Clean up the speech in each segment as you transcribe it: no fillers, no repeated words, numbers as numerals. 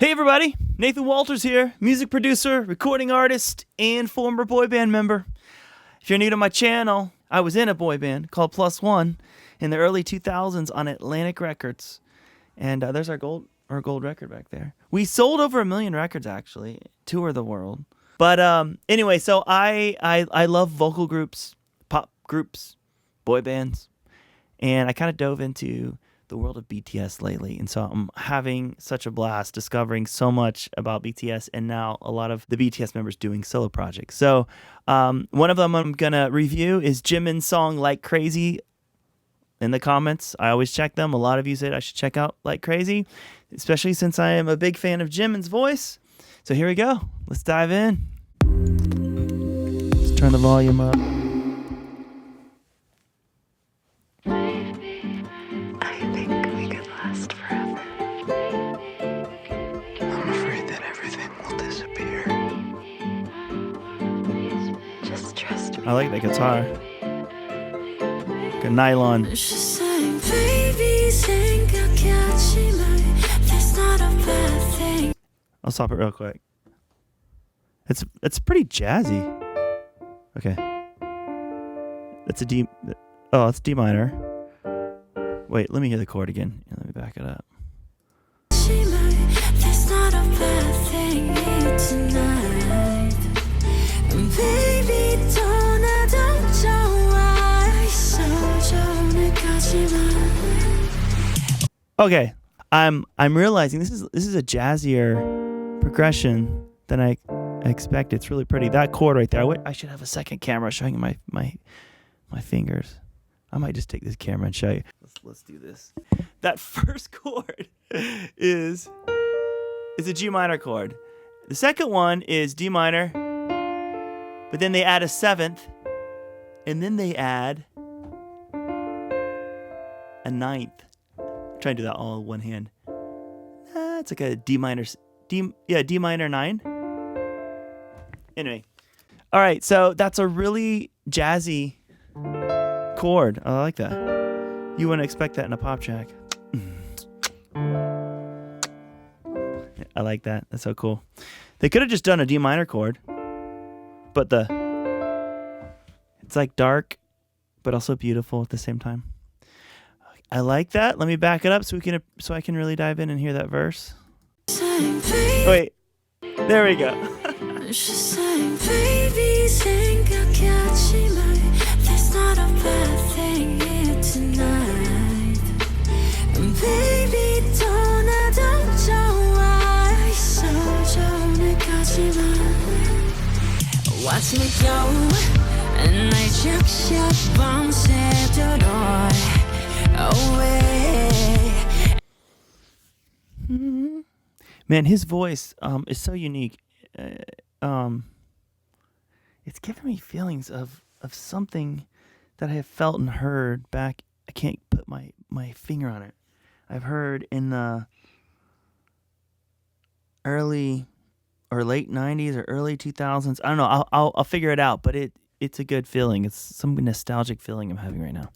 Hey everybody, Nathan Walters here, music producer, recording artist, and former boy band member. If you're new to my channel, I was in a boy band called Plus One in the early 2000s on Atlantic Records. And there's our gold record back there. We sold over 1 million records actually, toured the world. But anyway, so I love vocal groups, pop groups, boy bands, and I kind of dove into the world of BTS lately, and so I'm having such a blast discovering so much about BTS, and now a lot of the BTS members doing solo projects. So one of them I'm gonna review is Jimin's song Like Crazy. In the comments, I always check them. A lot of you said I should check out Like Crazy, especially since I am a big fan of Jimin's voice. So here we go. Let's dive in. Let's turn the volume up. I like that guitar. Like a nylon. I'll stop it real quick. It's pretty jazzy. Okay. That's a D. Oh, it's D minor. Wait, let me hear the chord again. Let me back it up. Okay, I'm realizing this is a jazzier progression than I expected. It's really pretty. That chord right there. I should have a second camera showing you my fingers. I might just take this camera and show you. Let's do this. That first chord is a G minor chord. The second one is D minor, but then they add a seventh, and then they add a ninth. I'm trying to do that all in one hand. It's like a D minor, D minor 9. Anyway, all right, so that's a really jazzy chord. I like that. You wouldn't expect that in a pop track. I like that. That's so cool. They could have just done a D minor chord, but it's like dark, but also beautiful at the same time. I like that. Let me back it up so I can really dive in and hear that verse. Wait, there we go. Watch me go, and I just away. Man, his voice is so unique. It's giving me feelings of something that I have felt and heard back. I can't put my finger on it. I've heard in the early or late 90s or early 2000s. I don't know. I'll figure it out, but it's a good feeling. It's some nostalgic feeling I'm having right now.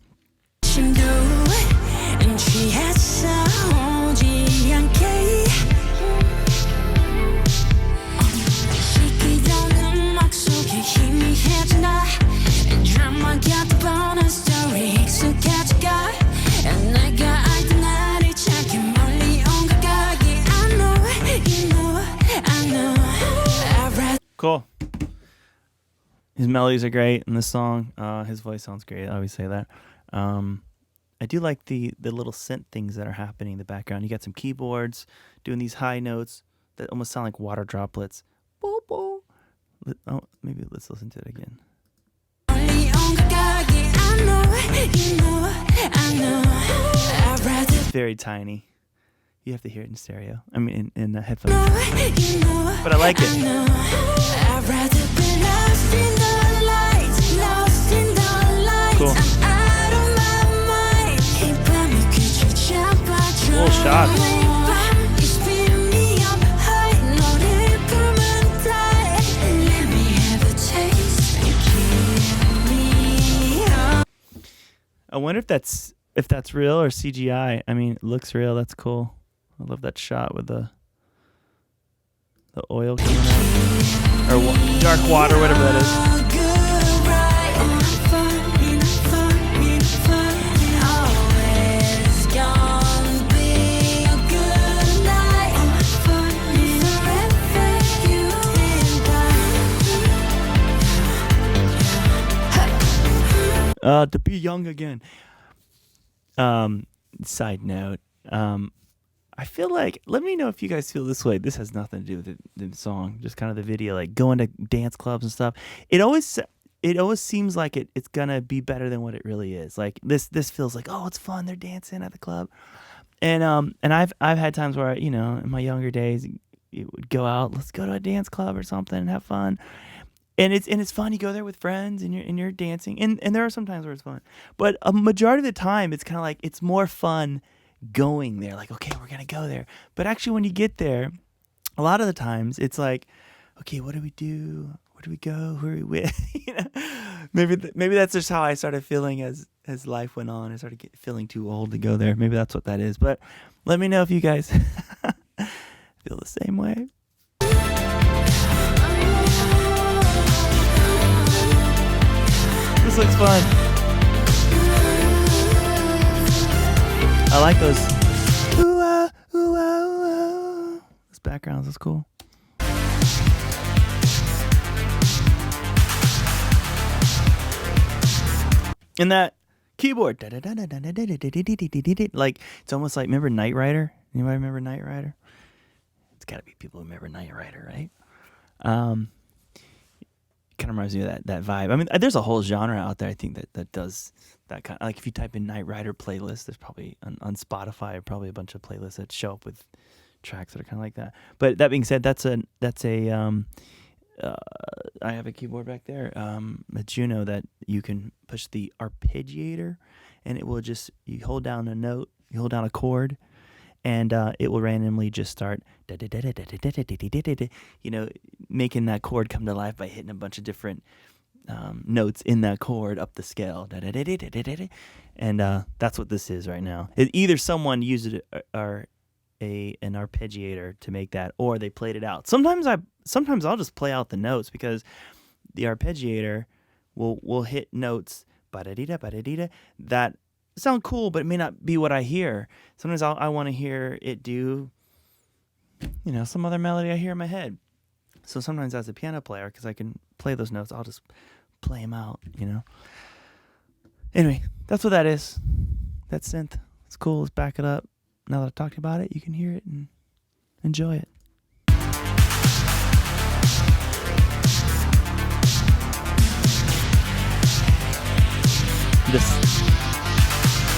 Cool. His melodies are great in this song. His voice sounds great. I always say that. I do like the little synth things that are happening in the background. You got some keyboards doing these high notes that almost sound like water droplets. Boop, boop. Oh, maybe let's listen to it again. It's very tiny. You have to hear it in stereo. I mean, in headphones. But I like it. Cool. Cool shots. I wonder if that's real or CGI. I mean, it looks real. That's cool. I love that shot with the The oil coming out. Or dark water, whatever that is. To be young again. Side note. I feel like, let me know if you guys feel this way. This has nothing to do with the song, just kind of the video, like going to dance clubs and stuff. It always seems like it's gonna be better than what it really is. Like this feels like, oh, it's fun. They're dancing at the club, and I've had times where, you know, in my younger days, you would go out, let's go to a dance club or something and have fun. And it's fun. You go there with friends and you're dancing, and there are some times where it's fun, but a majority of the time it's kind of like it's more fun going there. Like, okay, we're gonna go there, but actually when you get there, a lot of the times it's like, okay, what do we do? Where do we go? Who are we with? You know, maybe that's just how I started feeling as life went on. I started feeling too old to go there. Maybe that's what that is. But let me know if you guys feel the same way. This looks fun. I like those. Ooh-ah, ooh-ah, ooh-ah. Those backgrounds is cool. And that keyboard, like it's almost like, remember Knight Rider? Anybody remember Knight Rider? It's got to be people who remember Knight Rider, right? Kind of reminds me of that vibe. I mean, there's a whole genre out there, I think, that does that kind of, like if you type in Knight Rider playlist, there's probably on Spotify probably a bunch of playlists that show up with tracks that are kind of like that. But that being said, that's a I have a keyboard back there, a Juno, that you can push the arpeggiator, and it will just, you hold down a note, you hold down a chord, and it will randomly just start, you know, making that chord come to life by hitting a bunch of different notes in that chord up the scale. And that's what this is right now. Either someone used it or an arpeggiator to make that, or they played it out. Sometimes I'll just play out the notes, because the arpeggiator will hit notes that sound cool, but it may not be what I hear. Sometimes I want to hear it do, you know, some other melody I hear in my head. So sometimes as a piano player, because I can play those notes, I'll just play them out, you know. Anyway, that's what that is. That synth. It's cool. Let's back it up. Now that I've talked about it, you can hear it and enjoy it.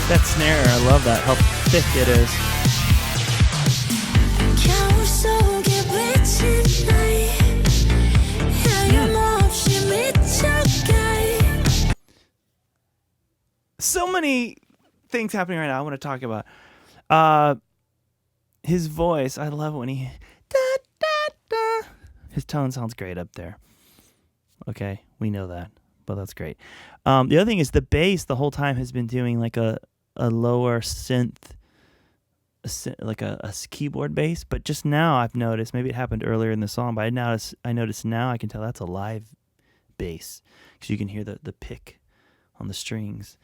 That snare, I love that, how thick it is. So many things happening right now I want to talk about. His voice, I love it when he his tone sounds great up there. Okay, we know that, but that's great. The other thing is the bass the whole time has been doing like a lower synth, like a keyboard bass, but just now I've noticed, maybe it happened earlier in the song, but I noticed now I can tell that's a live bass, because you can hear the pick on the strings,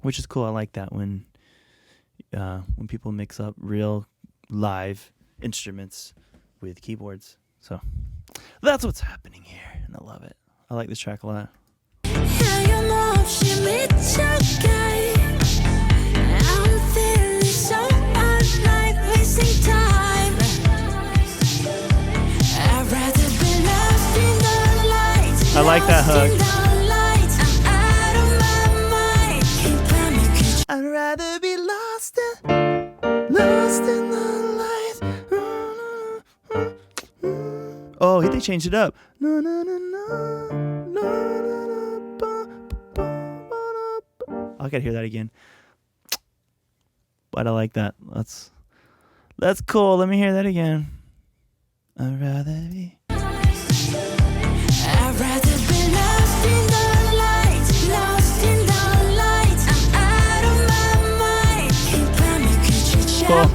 which is cool. I like that when people mix up real live instruments with keyboards. So that's what's happening here, and I love it. I like this track a lot. I like that hook. I'd rather be lost in the lights. Oh, they changed it up. I gotta hear that again. But I like that. That's cool. Let me hear that again. I'd rather be lost in the lights, lost in the lights. I'm out of my mind. Cool.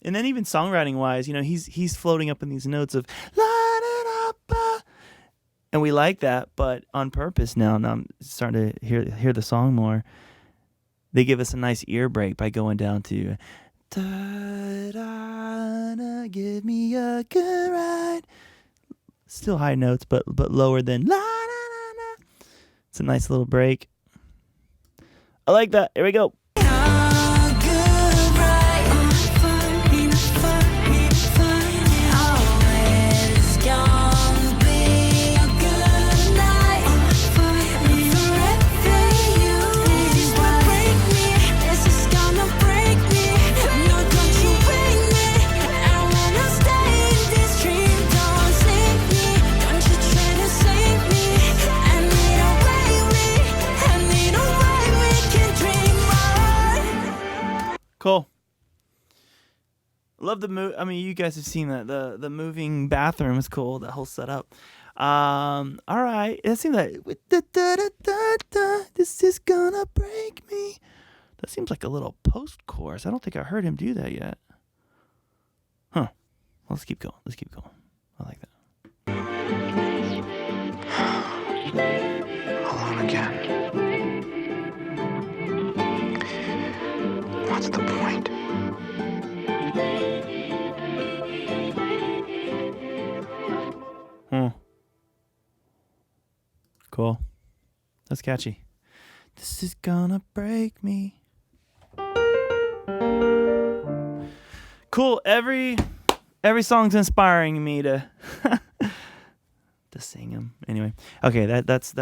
And then even songwriting wise, he's floating up in these notes of light it up, and we like that, but on purpose now. Now I'm starting to hear the song more. They give us a nice ear break by going down to da-da-da, give me a good ride. Still high notes, but lower than la-da-da-da. It's a nice little break. I like that. Here we go. Cool. Love the move. I mean, you guys have seen that. The moving bathroom is cool. That whole setup. All right. It seems like this is gonna break me. That seems like a little post chorus. I don't think I heard him do that yet. Huh. Let's keep going. I like that. Alone again. What's the point? Cool. That's catchy. This is gonna break me. Cool. Every song's inspiring me to to sing them. Anyway, okay, that's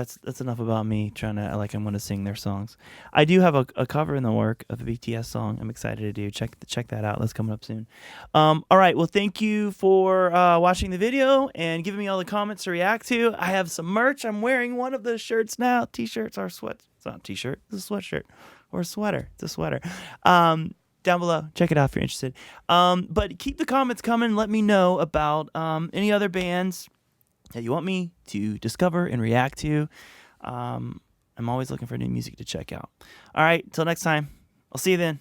enough about me trying to like I'm going to sing their songs. I do have a cover in the work of a BTS song. I'm excited to do. Check that out. That's coming up soon. All right. Well, thank you for watching the video and giving me all the comments to react to. I have some merch. I'm wearing one of the shirts now. T-shirts or sweats. It's not a t-shirt. It's a sweatshirt or a sweater. It's a sweater. Down below. Check it out if you're interested. But keep the comments coming. Let me know about any other bands that you want me to discover and react to. I'm always looking for new music to check out. All right, till next time. I'll see you then.